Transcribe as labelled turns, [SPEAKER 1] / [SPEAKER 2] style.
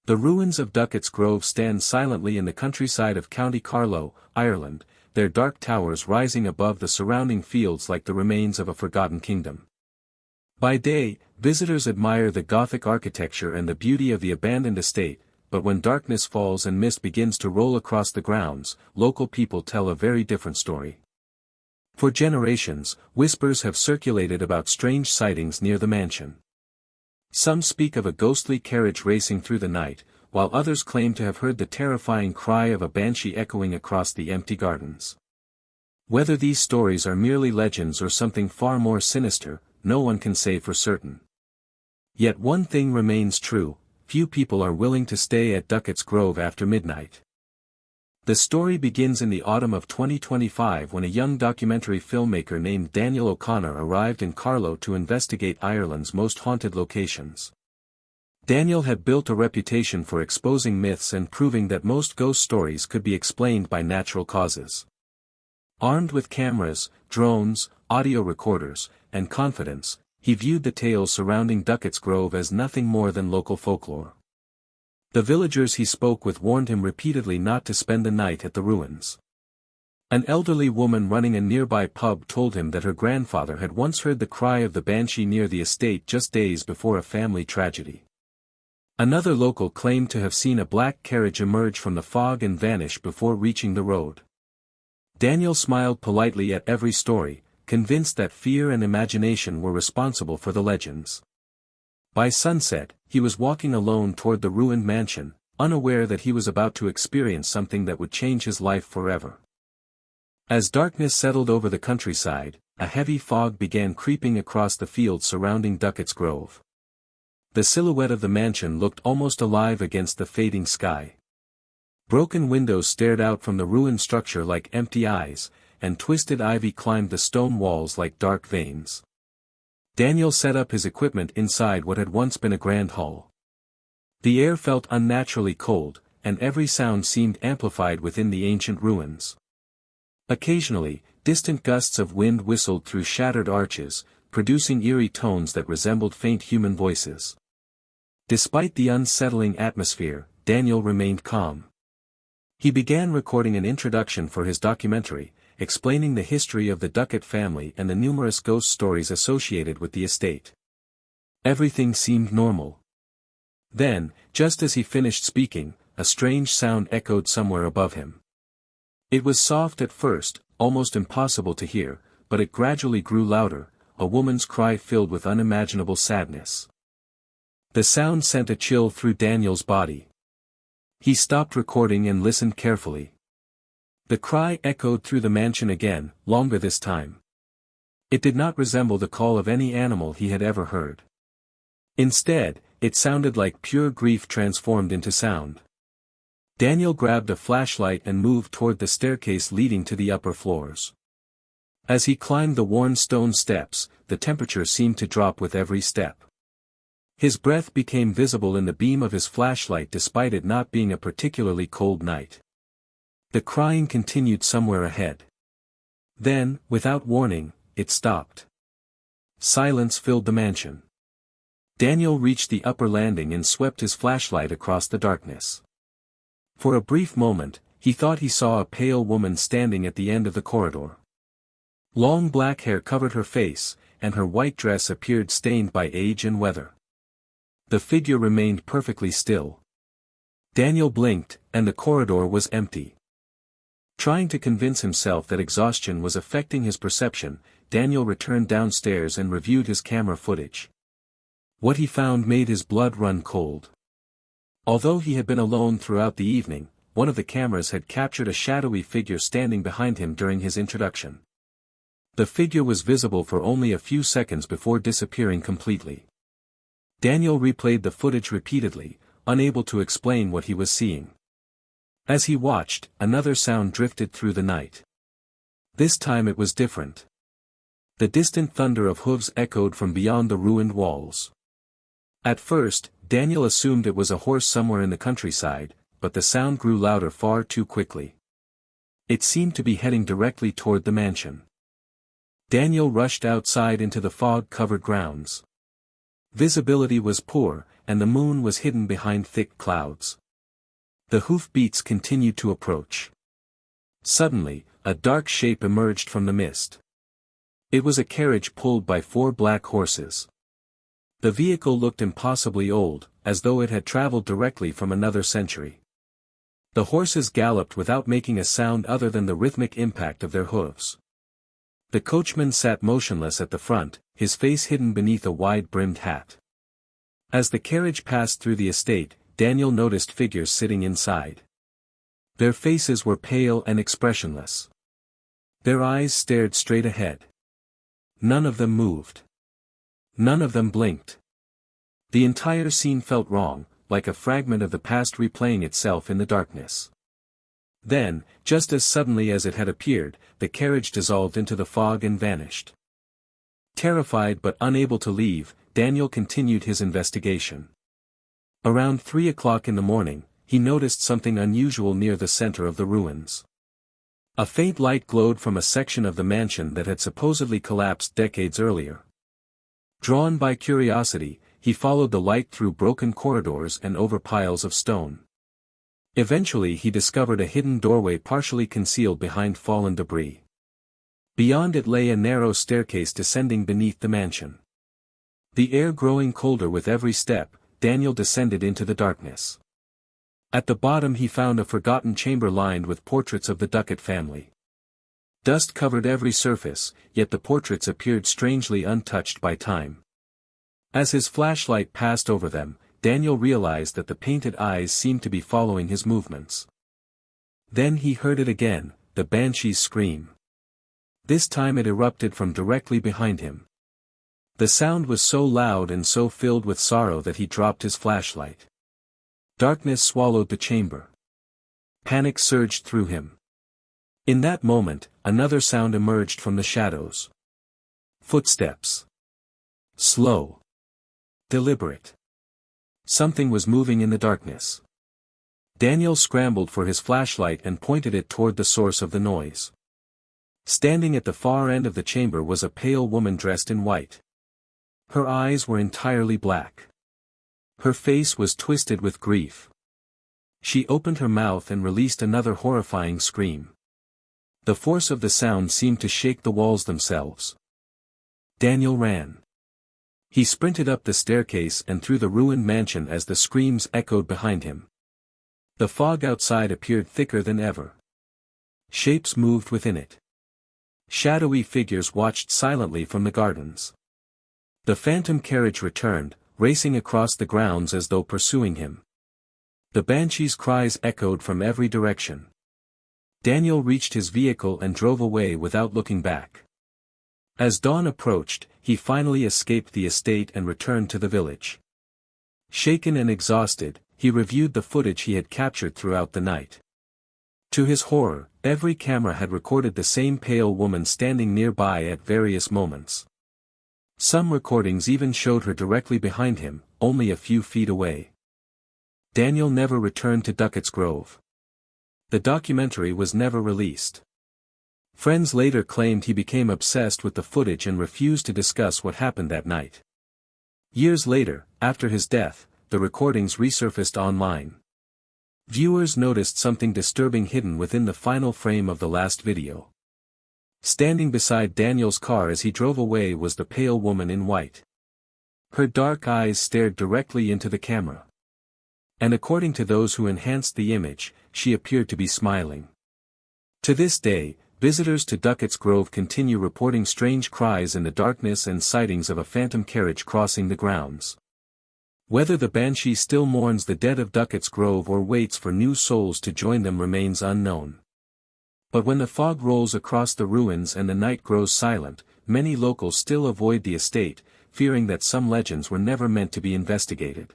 [SPEAKER 1] The ruins of Duckett's Grove stand silently in the countryside of County Carlow, Ireland, their dark towers rising above the surrounding fields like the remains of a forgotten kingdom. By day, visitors admire the Gothic architecture and the beauty of the abandoned estate, but when darkness falls and mist begins to roll across the grounds, local people tell a very different story. For generations, whispers have circulated about strange sightings near the mansion. Some speak of a ghostly carriage racing through the night, while others claim to have heard the terrifying cry of a banshee echoing across the empty gardens. Whether these stories are merely legends or something far more sinister, no one can say for certain. Yet one thing remains true: few people are willing to stay at Duckett's Grove after midnight. The story begins in the autumn of 2025 when a young documentary filmmaker named Daniel O'Connor arrived in Carlow to investigate Ireland's most haunted locations. Daniel had built a reputation for exposing myths and proving that most ghost stories could be explained by natural causes. Armed with cameras, drones, audio recorders, and confidence, he viewed the tales surrounding Duckett's Grove as nothing more than local folklore. The villagers he spoke with warned him repeatedly not to spend the night at the ruins. An elderly woman running a nearby pub told him that her grandfather had once heard the cry of the banshee near the estate just days before a family tragedy. Another local claimed to have seen a black carriage emerge from the fog and vanish before reaching the road. Daniel smiled politely at every story, convinced that fear and imagination were responsible for the legends. By sunset, he was walking alone toward the ruined mansion, unaware that he was about to experience something that would change his life forever. As darkness settled over the countryside, a heavy fog began creeping across the fields surrounding Duckett's Grove. The silhouette of the mansion looked almost alive against the fading sky. Broken windows stared out from the ruined structure like empty eyes, and twisted ivy climbed the stone walls like dark veins. Daniel set up his equipment inside what had once been a grand hall. The air felt unnaturally cold, and every sound seemed amplified within the ancient ruins. Occasionally, distant gusts of wind whistled through shattered arches, producing eerie tones that resembled faint human voices. Despite the unsettling atmosphere, Daniel remained calm. He began recording an introduction for his documentary, explaining the history of the Duckett family and the numerous ghost stories associated with the estate. Everything seemed normal. Then, just as he finished speaking, a strange sound echoed somewhere above him. It was soft at first, almost impossible to hear, but it gradually grew louder, a woman's cry filled with unimaginable sadness. The sound sent a chill through Daniel's body. He stopped recording and listened carefully. The cry echoed through the mansion again, longer this time. It did not resemble the call of any animal he had ever heard. Instead, it sounded like pure grief transformed into sound. Daniel grabbed a flashlight and moved toward the staircase leading to the upper floors. As he climbed the worn stone steps, the temperature seemed to drop with every step. His breath became visible in the beam of his flashlight despite it not being a particularly cold night. The crying continued somewhere ahead. Then, without warning, it stopped. Silence filled the mansion. Daniel reached the upper landing and swept his flashlight across the darkness. For a brief moment, he thought he saw a pale woman standing at the end of the corridor. Long black hair covered her face, and her white dress appeared stained by age and weather. The figure remained perfectly still. Daniel blinked, and the corridor was empty. Trying to convince himself that exhaustion was affecting his perception, Daniel returned downstairs and reviewed his camera footage. What he found made his blood run cold. Although he had been alone throughout the evening, one of the cameras had captured a shadowy figure standing behind him during his introduction. The figure was visible for only a few seconds before disappearing completely. Daniel replayed the footage repeatedly, unable to explain what he was seeing. As he watched, another sound drifted through the night. This time it was different. The distant thunder of hooves echoed from beyond the ruined walls. At first, Daniel assumed it was a horse somewhere in the countryside, but the sound grew louder far too quickly. It seemed to be heading directly toward the mansion. Daniel rushed outside into the fog-covered grounds. Visibility was poor, and the moon was hidden behind thick clouds. The hoofbeats continued to approach. Suddenly, a dark shape emerged from the mist. It was a carriage pulled by 4 black horses. The vehicle looked impossibly old, as though it had traveled directly from another century. The horses galloped without making a sound other than the rhythmic impact of their hooves. The coachman sat motionless at the front, his face hidden beneath a wide-brimmed hat. As the carriage passed through the estate, Daniel noticed figures sitting inside. Their faces were pale and expressionless. Their eyes stared straight ahead. None of them moved. None of them blinked. The entire scene felt wrong, like a fragment of the past replaying itself in the darkness. Then, just as suddenly as it had appeared, the carriage dissolved into the fog and vanished. Terrified but unable to leave, Daniel continued his investigation. Around 3 o'clock in the morning, he noticed something unusual near the center of the ruins. A faint light glowed from a section of the mansion that had supposedly collapsed decades earlier. Drawn by curiosity, he followed the light through broken corridors and over piles of stone. Eventually he discovered a hidden doorway partially concealed behind fallen debris. Beyond it lay a narrow staircase descending beneath the mansion. The air growing colder with every step, Daniel descended into the darkness. At the bottom he found a forgotten chamber lined with portraits of the Duckett family. Dust covered every surface, yet the portraits appeared strangely untouched by time. As his flashlight passed over them, Daniel realized that the painted eyes seemed to be following his movements. Then he heard it again, the Banshee's scream. This time it erupted from directly behind him. The sound was so loud and so filled with sorrow that he dropped his flashlight. Darkness swallowed the chamber. Panic surged through him. In that moment, another sound emerged from the shadows. Footsteps. Slow. Deliberate. Something was moving in the darkness. Daniel scrambled for his flashlight and pointed it toward the source of the noise. Standing at the far end of the chamber was a pale woman dressed in white. Her eyes were entirely black. Her face was twisted with grief. She opened her mouth and released another horrifying scream. The force of the sound seemed to shake the walls themselves. Daniel ran. He sprinted up the staircase and through the ruined mansion as the screams echoed behind him. The fog outside appeared thicker than ever. Shapes moved within it. Shadowy figures watched silently from the gardens. The phantom carriage returned, racing across the grounds as though pursuing him. The Banshee's cries echoed from every direction. Daniel reached his vehicle and drove away without looking back. As dawn approached, he finally escaped the estate and returned to the village. Shaken and exhausted, he reviewed the footage he had captured throughout the night. To his horror, every camera had recorded the same pale woman standing nearby at various moments. Some recordings even showed her directly behind him, only a few feet away. Daniel never returned to Duckett's Grove. The documentary was never released. Friends later claimed he became obsessed with the footage and refused to discuss what happened that night. Years later, after his death, the recordings resurfaced online. Viewers noticed something disturbing hidden within the final frame of the last video. Standing beside Daniel's car as he drove away was the pale woman in white. Her dark eyes stared directly into the camera. And according to those who enhanced the image, she appeared to be smiling. To this day, visitors to Duckett's Grove continue reporting strange cries in the darkness and sightings of a phantom carriage crossing the grounds. Whether the Banshee still mourns the dead of Duckett's Grove or waits for new souls to join them remains unknown. But when the fog rolls across the ruins and the night grows silent, many locals still avoid the estate, fearing that some legends were never meant to be investigated.